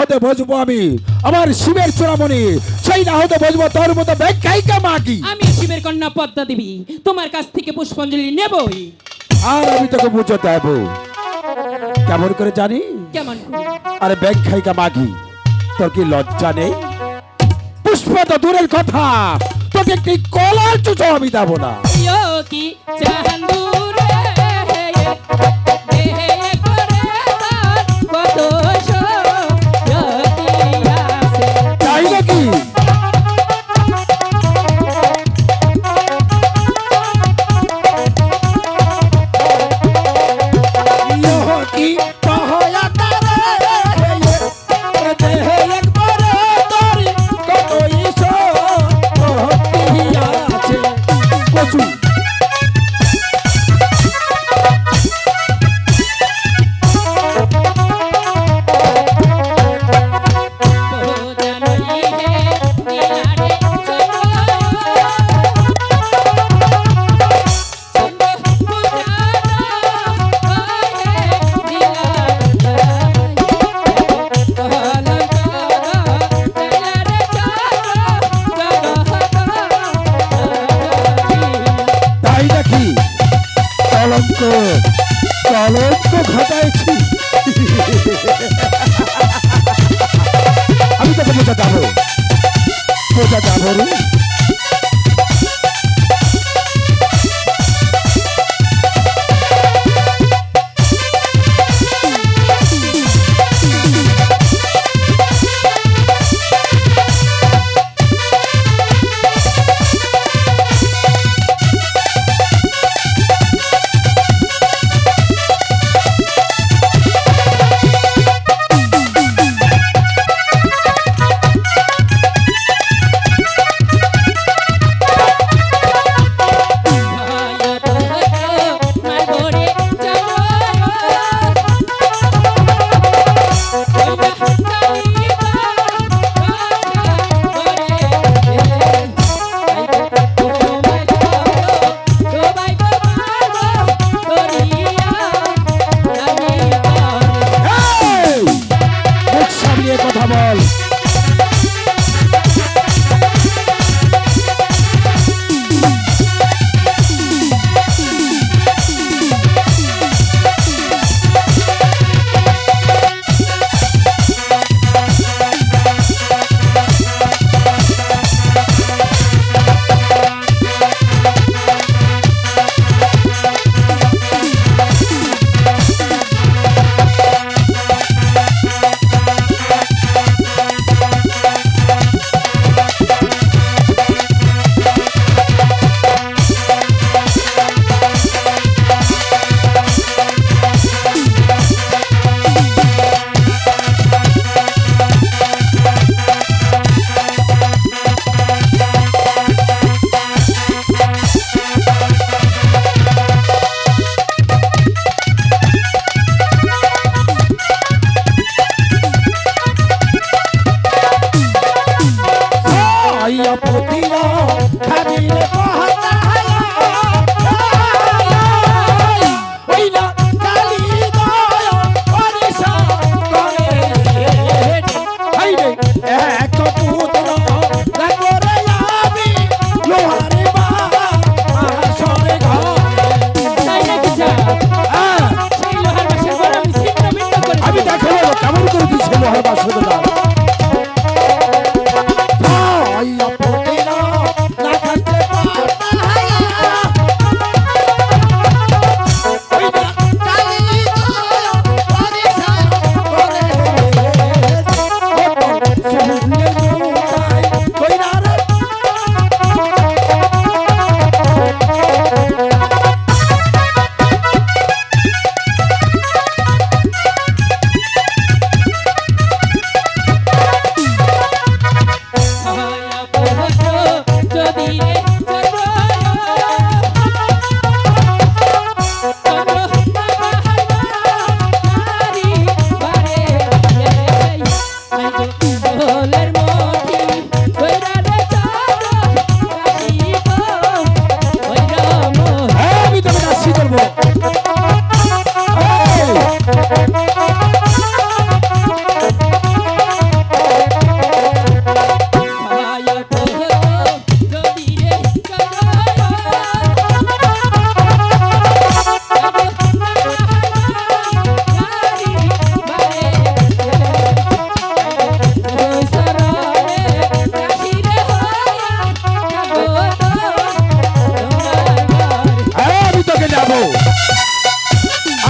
হতে বসবো আমি আমার শিবের চূড়ামণি, সেই না হতে বসবো তোর মতো ব্যাখ্যায়িকা মাগি। আমি শিবের কন্যা পদ্মা দেবী, তোমার কাছ থেকে পুষ্পাঞ্জলি নেবই। আর আমি তোকে পুজো দেব কেমন করে জানি? কেমন করে? আরে ব্যাখ্যায়িকা মাগি, তোর কি লজ্জা নেই? পুষ্প তো দূরের কথা, তোকে একটি কলার চুচো আমি দেবো না। ইয়ো কি চান্দুরে দেহে করে তার কত শক্তি আছে। তাই নাকি? কলঙ্ক ঘটাইছি। আমি তোকে বোঝা যাবো রে। কথা বল।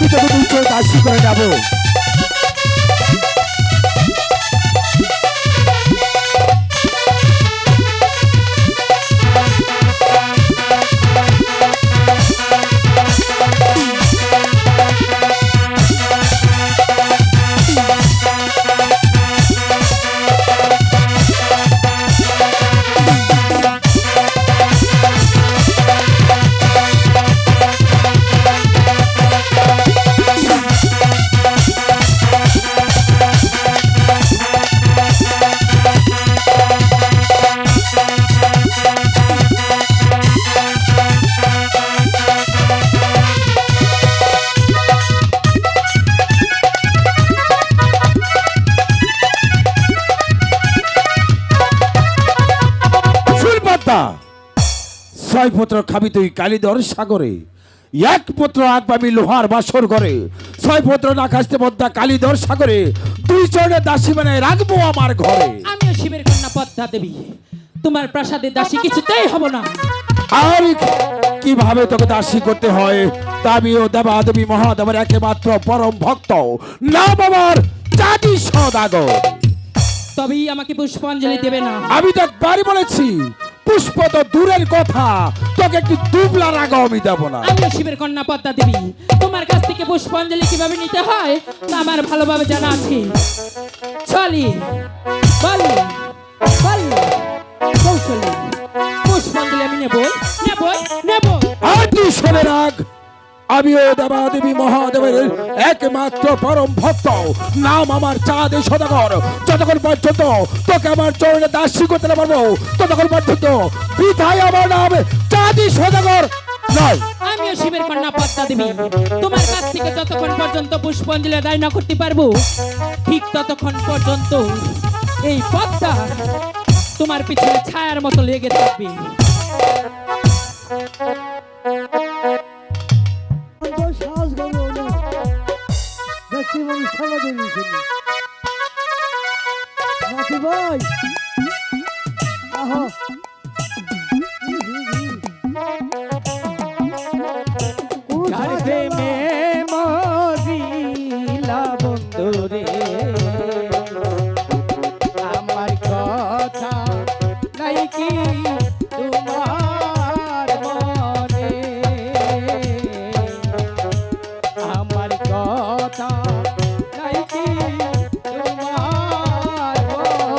আমি তোকে দুই চোখ দাসী করে যাবো। ছয় পুত্র খাবি তুই কালিদর সাগরে, এক পুত্র আঁকবামি লোহার বাসর করে। ছয় পুত্র না খাসতে পদ্মা কালিদর সাগরে, দুই চরণে দাসী বানায় রাখবো আমার ঘরে। আমিও শিবের কন্যা পদ্মা দেবী, তোমার প্রাসাদের দাসী কিছুতেই হব না। আর কিভাবে তোকে দাসী করতে হয় তা আমিও দেবা দেবী মহাদেবের একমাত্র পরম ভক্ত, নাম আমার চাঁদি সদাগর। তবেই আমাকে পুষ্পাঞ্জলি দেবে না? আমি তো একবারই বলেছি পুষ্প তো দূরের কথা, তোকে একটি দুবলা রাগাও আমি দেবো না। আমিও শিবের কন্যা পদ্মা দেবী, তোমার কাছ থেকে পুষ্পাঞ্জলি কিভাবে নিতে হয় তা আমার ভালোভাবে জানা আছে। চলি বলি বলি কৌশলী, পুষ্পাঞ্জলি আমি নেবই নেবই নেব। আর তুই শুনে রাখ, আমিও দেবা দেবী মহাদেবের একমাত্র পরম ভক্ত, নাম আমার চাঁদে সদাগর। যতক্ষণ পর্যন্ত তোকে আমার চরণে দাসী করতে না পারবো ততক্ষণ পর্যন্ত বিধায় আমার নাম চাঁদি সদাগর নয়। আমিও শিবের কন্যা পদ্মা দেবী, তোমার কাছ থেকে যতক্ষণ পর্যন্ত পুষ্পাঞ্জলি আদায় না করতে পারবো ঠিক ততক্ষণ পর্যন্ত এই পদ্মা তোমার পিছনে ছায়ার মতো লেগে থাকবে। সাহস করবো না, দেখছি মানুষ সারা দিয়েছিল নাকি ভাই? আহা আমার কথা নাই কি তোমার মনে, আমার কথা নাই কি তোমার মনে।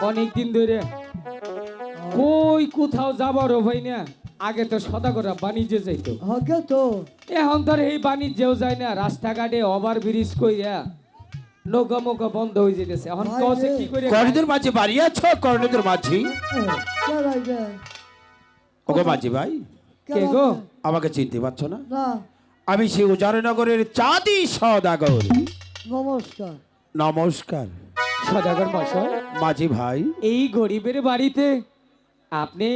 অনেকদিন ধরে কই কোথাও যাবার ভাই না, আগে তো সদাগরা বাণিজ্যে যাইতো, হকে তো এখন ধর এই বাণিজ্যেও যায় না, রাস্তাঘাটে ওভার ব্রিজ কইরা নৌকা মোকা বন্ধ হয়ে যেতেছে। এখন ভাই কসে রে। কি করে কর্ণের মাঝি বাড়ি আছো? কর্ণের মাঝি, কেরাই গে ওগো মাঝি ভাই, কে গো? আমাকে চিনতে পারছো না? না, আমি সেই উজারনগরের চাঁদি সদাগর। নমস্কার। নমস্কার সদাগর মশাই, মাঝি ভাই। এই গরিবের বাড়িতে আপনি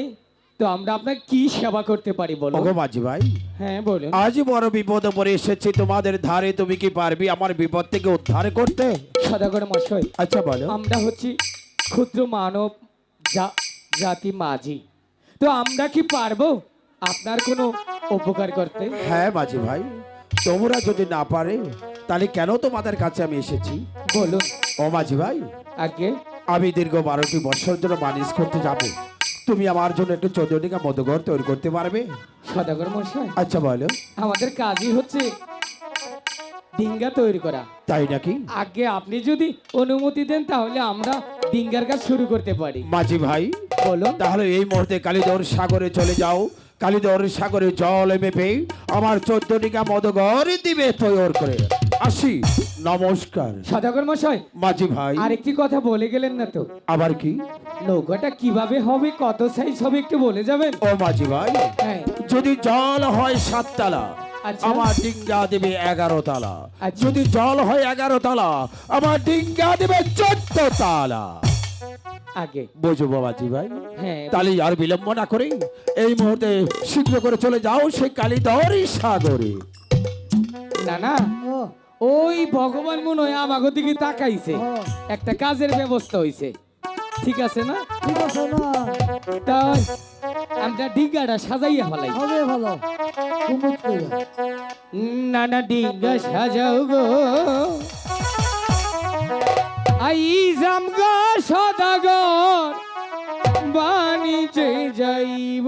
তো আমরা আপনার কি সেবা করতে পারি বলো? ওগো মাঝি ভাই, হ্যাঁ বলুন। আজ বড় বিপদে পড়ে এসেছি তোমাদের ধারে, তুমি কি পারবি আমার বিপদ থেকে উদ্ধার করতে? সদাগর মশাই, আচ্ছা বলো। আমরা হচ্ছি ক্ষুদ্র মানব জাতি মাঝি, তো আমরা কি পারবো আপনার কোনো উপকার করতে? হ্যাঁ মাঝি ভাই, তোমরা যদি না পারে তাহলে কেন তোমাদের কাছে আমি এসেছি? বলুন। ও মাঝি ভাই, আগে আমি দীর্ঘ 12টি বছর ধরে বাণিজ্য করতে যাব, তুমি আমার জন্য একটু 14টা মধুঘর তৈরি করতে পারবে? সদাগর মশাই, আচ্ছা বলো। আমাদের কাজই হচ্ছে ডিঙ্গা তৈরি করা। তাই নাকি? আগে আপনি যদি অনুমতি দেন তাহলে আমরা ডিঙ্গার কাজ শুরু করতে পারি। মাঝি ভাই, বলুন। তাহলে এই মুহূর্তে কালিদর সাগরে চলে যাও, কালিদর সাগরে জল মেপে আমার 14টা মধুঘর দিবে তৈরি করে আসি। নমস্কার সদাগর মশাই, মাঝি ভাই। আরেকটি কথা বলে গেলেন না তো? আবার কি? নৌকাটা কিভাবে হবে, কত সাইজ হবে একটু বলে যাবেন? ও মাঝি ভাই, হ্যাঁ। যদি জল হয় 7 তালা, আচ্ছা। আমার ডিঙ্গা দেবে 11 তালা। আচ্ছা। যদি জল হয় 11 তালা, আমার ডিঙ্গা দেবে 14 তালা। আগে বুঝো বাবাজি ভাই, হ্যাঁ। তাহলে আর বিলম্ব না করে এই মুহূর্তে শীঘ্র করে চলে যাও সেই কালিদরি সাগরে। না না, ও ওই ভগবান মনে হয় আমাকে দিকে তাকাইছে, হ্যাঁ। একটা কাজের ব্যবস্থা হইছে, ঠিক আছে না? ঠিক আছে না, তাই আমরা ডিঙ্গাটা সাজাইয়া ফেলাই। হবে ভালো কুমুদ করে না না, ডিঙ্গা সাজাও গো, আইজাম গো সদাগর, বাণিজ্যে যাইব।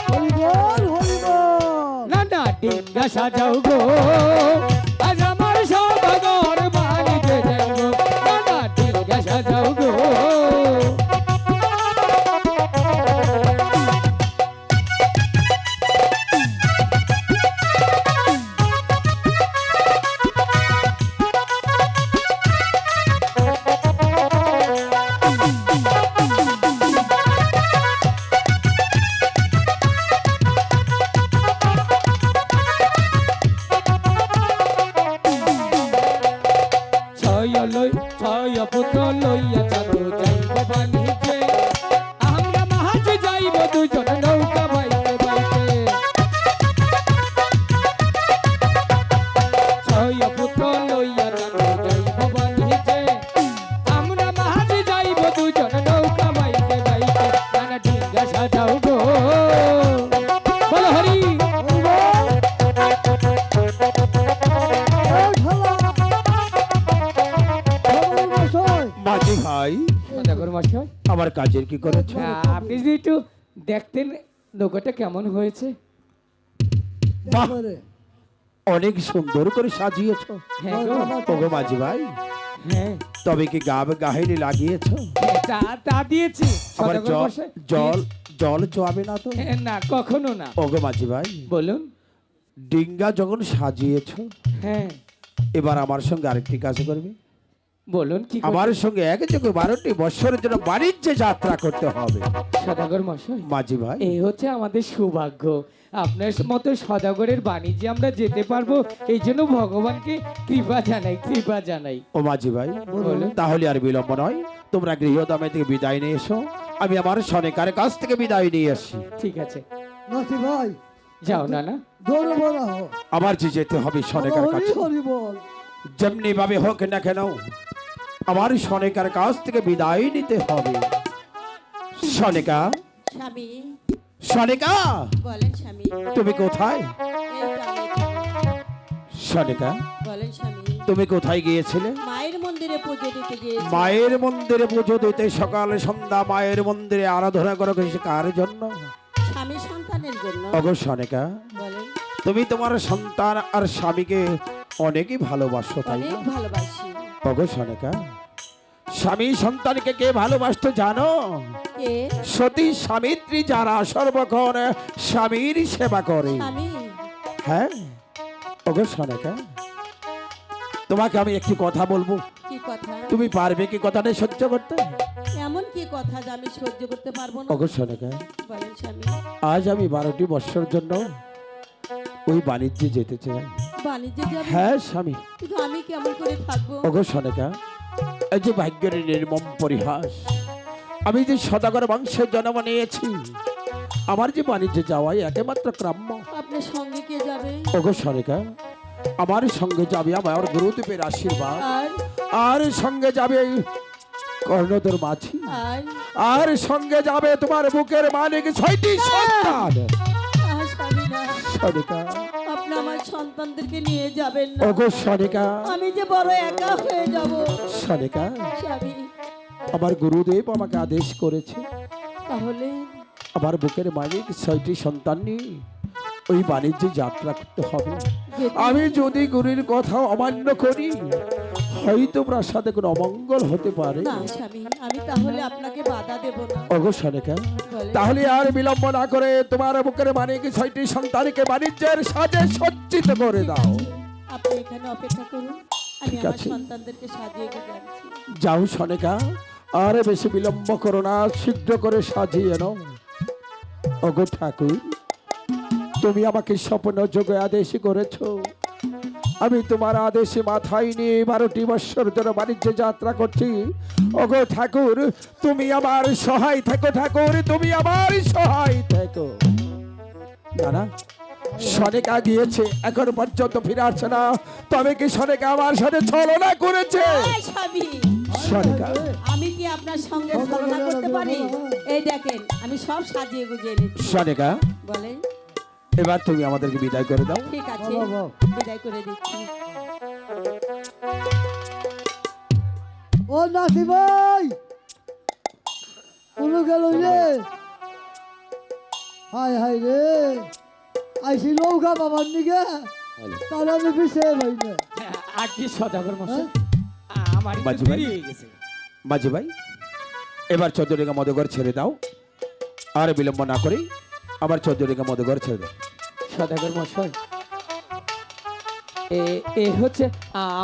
হরিবল হরিবল না না, ডিঙ্গা সাজাও গো, আজ আমার সদাগর, বাণিজ্যে যাইব। না না, ডিঙ্গা সাজাও গো। ছয় পুত্র লইয়া চাঁদো যাইব বাণিজ্যে, আমরা মাহাজ যাইব দুজন নৌকা বাইতে বাইতে। ছয় পুত্র লইয়া চাঁদো যাইব বাণিজ্যে, আমরা মাহাজ যাইব দুজন নৌকা বাইতে বাইতে। নানা ডিঙ্গা সাজাও গো, বল হরি। মাঝি ভাই, সদাগর মশাই, আমার কাজের কি করেছ? আপনি যদি একটু দেখতেন নৌকাটা কেমন হয়েছে। বাহ, অনেক সুন্দর করে সাজিয়েছ। হ্যাঁ গো, ওগো মাঝি ভাই, হ্যাঁ, তবে কি গাহিনী লাগিয়েছ? তা দিয়েছি। আবার সদাগর জল মশাই, জল জল চোয়াবে না তো? হ্যাঁ, না কখনো না। ওগো মাঝি ভাই, বলুন। ডিঙ্গা যখন সাজিয়েছ, হ্যাঁ, এবার আমার সঙ্গে আরেকটি কাজ করবে। বলুন কি আমার সঙ্গে একযোগে 12টি বৎসরের জন্য বাণিজ্যে যাত্রা করতে হবে। সদাগর মশাই, মাঝি ভাই, এই হচ্ছে আমাদের সৌভাগ্য। আপনার মতো সদাগরের বাণিজ্যে আমরা যেতে পারবো, এই জন্য ভগবানকে কৃপা জানাই, কৃপা জানাই। ও মাঝি ভাই, বলুন। তাহলে আর বিলম্ব নয়, তোমরা গৃহদামে থেকে বিদায় নিয়ে এসো, আমি আমার সনেকার কাছ থেকে বিদায় নিয়ে আসি। ঠিক আছে, নাতি ভাই যাও না না। দৌড়ে বলা হোক আবার যে যেতে হবে সনেকার হরি কাছে, হরিবল যেমনি ভাবে হোক না কেন আমার সনেকার কাছ থেকে বিদায় নিতে হবে। সনেকা, স্বামী, সনেকা, বলেন স্বামী। তুমি কোথায়? এই তো আমি এখানে। সনেকা, বলেন স্বামী। তুমি কোথায় গিয়েছিলে? মায়ের মন্দিরে পুজো দিতে গিয়েছি। মায়ের মন্দিরে পুজো দিতে সকালে সন্ধ্যা মায়ের মন্দিরে আরাধনা করো, কার জন্য? স্বামী সন্তানের জন্য। অগো সনেকা, বলেন। তুমি তোমার সন্তান আর স্বামীকে অনেকই ভালোবাসো, তাই অনেক না? ভালোবাসি। অগো সনেকা, স্বামী সন্তানকে কে ভালোবাসতো জানো? কে? সতী স্বামিত্রী, যারা সর্বক্ষণ স্বামীর সেবা করে। স্বামী। হ্যাঁ ওগো সনেকা, তোমাকে আমি একটি কথা বলবো, কি কথা? তুমি পারবে কি কথাটা সহ্য করতে? এমন কি কথা যে আমি সহ্য করতে পারবো না? ওগো সনেকা, বলেন স্বামী। আজ আমি 12টি বৎসর জন্য ওই বাণিজ্যে যেতে চাই। বাণিজ্যে যাবে? হ্যাঁ স্বামী। কিন্তু আমি কেমন করে থাকবো? ওগো সনেকা, এই যে ভাগ্যের নির্মম পরিহাস, আমি যে সদাগর বংশের জন্ম নিয়েছি, আমার যে বাণিজ্যে যাওয়াই একমাত্র কাম্য। আপনার সঙ্গে কে যাবে? ওগো সনেকা, আমার সঙ্গে যাবে আমার গুরুদেবের আশীর্বাদ, আর আর সঙ্গে যাবে এই কর্ণধর মাঝি, আর আর সঙ্গে যাবে তোমার বুকের মালিক 6টি সন্তান। আর স্বামী না, সনিকা, আপনি আমার সন্তানদেরকে নিয়ে যাবেন না। ওগো সনিকা, আমি যে বড় একা হয়ে যাব। সনিকা, স্বামী, আমার গুরুদেব আমাকে আদেশ করেছে তাহলে আমার বুকের মালিক 6টি সন্তান নিয়ে ওই বাণিজ্যে যাত্রা করতে হবে। আমি যদি গুরুর কথা অমান্য করি, হয়তো প্রাসাদে কোনো অমঙ্গল হতে পারে। না স্বামী, আমি তাহলে আপনাকে বাধা দেব না। ওগো সনিকা, বলেন। তাহলে আর বিলম্ব না করে তোমার বুকের মালিক 6টি সন্তানকে বাণিজ্যের সাজে সজ্জিত করে দাও। আপনি এখানে অপেক্ষা করুন, আমি ঠিক আমার আছে। সন্তানদেরকে সাজিয়ে দিয়ে যাচ্ছি। যাও সনিকা, আরে বেশি বিলম্ব করো না, শীঘ্র করে সাজিয়ে নাও। ওগো ঠাকুর, তুমি আমাকে স্বপ্ন যোগে আদেশ করেছো, আমি তোমার আদেশে মাথায় নিয়ে 12টি বৎসর ধরে বাণিজ্য যাত্রা করছি। ওগো ঠাকুর, তুমি আমার সহায় থেকো ঠাকুর, তুমি আমার সহায় থেকো। না সনেকা গিয়েছে, এখন পর্যন্ত ফিরে আসছে না, তবে কি সনেকা আমার সাথে ছলনা করেছে? এই স্বামী, সনেকা, আমি কি আপনার সঙ্গে ছলনা করতে পারি? এই দেখেন, আমি সব সাজিয়ে গুজিয়ে নিচ্ছি। সনেকা, বলেন। এবার তুমি আমাদেরকে বিদায় করে দাও। ঠিক আছে, বাবা। বিদায় করে দিচ্ছি। ও নাতি ভাই, কোনো গেল রে? হায় হায় রে, আইসি নৌকা বাবার নিগে, তার আমি পিছিয়ে ভাই না। আর কি সদাগর মশাই, আমার একটু বাজু ভাই। দেরি হয়ে গেছে। মাঝি ভাই, এবার 14 রেখা মধুঘর ছেড়ে দাও, আর বিলম্ব না করে আবার 14 রেখা মধুঘর ছেড়ে দাও। সদাগর মশাই, এ হচ্ছে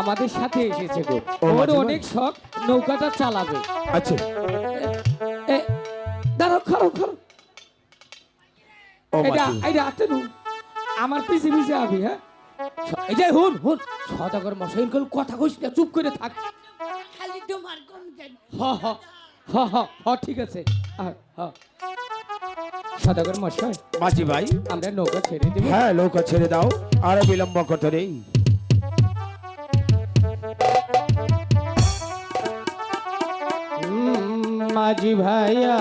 আমাদের সাথে এসেছে গো। ও, ওর মাঝি ভাই। অনেক শখ, নৌকাটা চালাবে। আচ্ছা, এ, দাঁড়াও, খারো খারো, ও এটা মাঝি, এটা আতে নু, আমার পিছে পিছে আবি। হ্যাঁ, এই যে হুন হুন, সদাগর মশাই কথা কইস না, চুপ করে থাক। খালি তোমার কোন হ হ হ হ হ, ঠিক আছে। সদাগর মশাই, মাঝি ভাই, আমরা নৌকা ছেড়ে দেবো। হ্যাঁ নৌকা ছেড়ে দাও, আর বিলম্ব করতে নেই। মাঝি ভাইয়া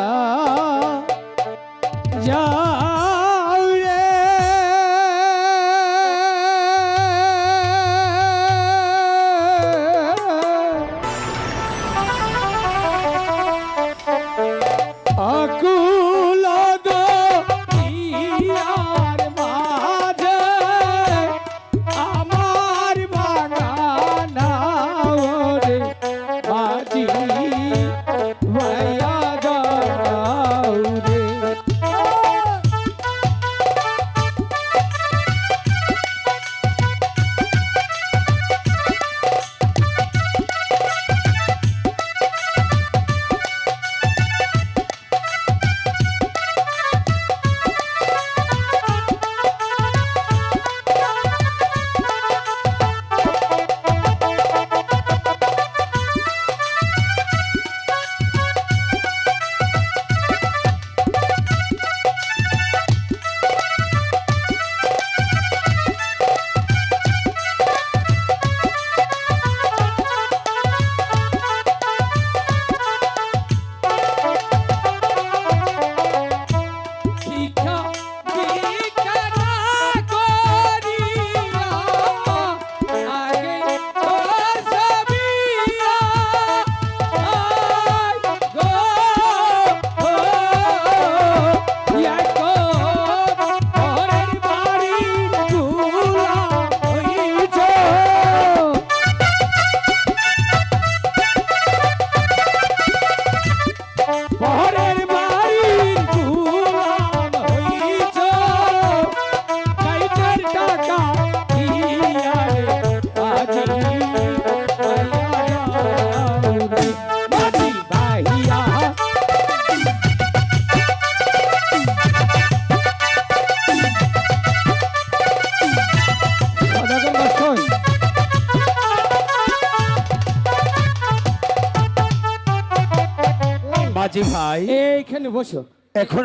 যাও রে, আকুল দরিয়ার মাঝে আমার বাগানা রে মাঝি ভাইয়া যাও রে। ভিক্ষা ভিক্ষা না করিয়া আগে তোর ছবিয়া আয় গো ইয়া গো ঘরের বাড়ি গুলা হইছো। পরের বাড়ির গুলাম হইছ, কাইটার টাকা দিয়া রে মাঝি ভাইয়া যাও রে, মাঝি ভাইয়া। সদাগর মশাই, মাঝি ভাই, এইখানে বসো। এখন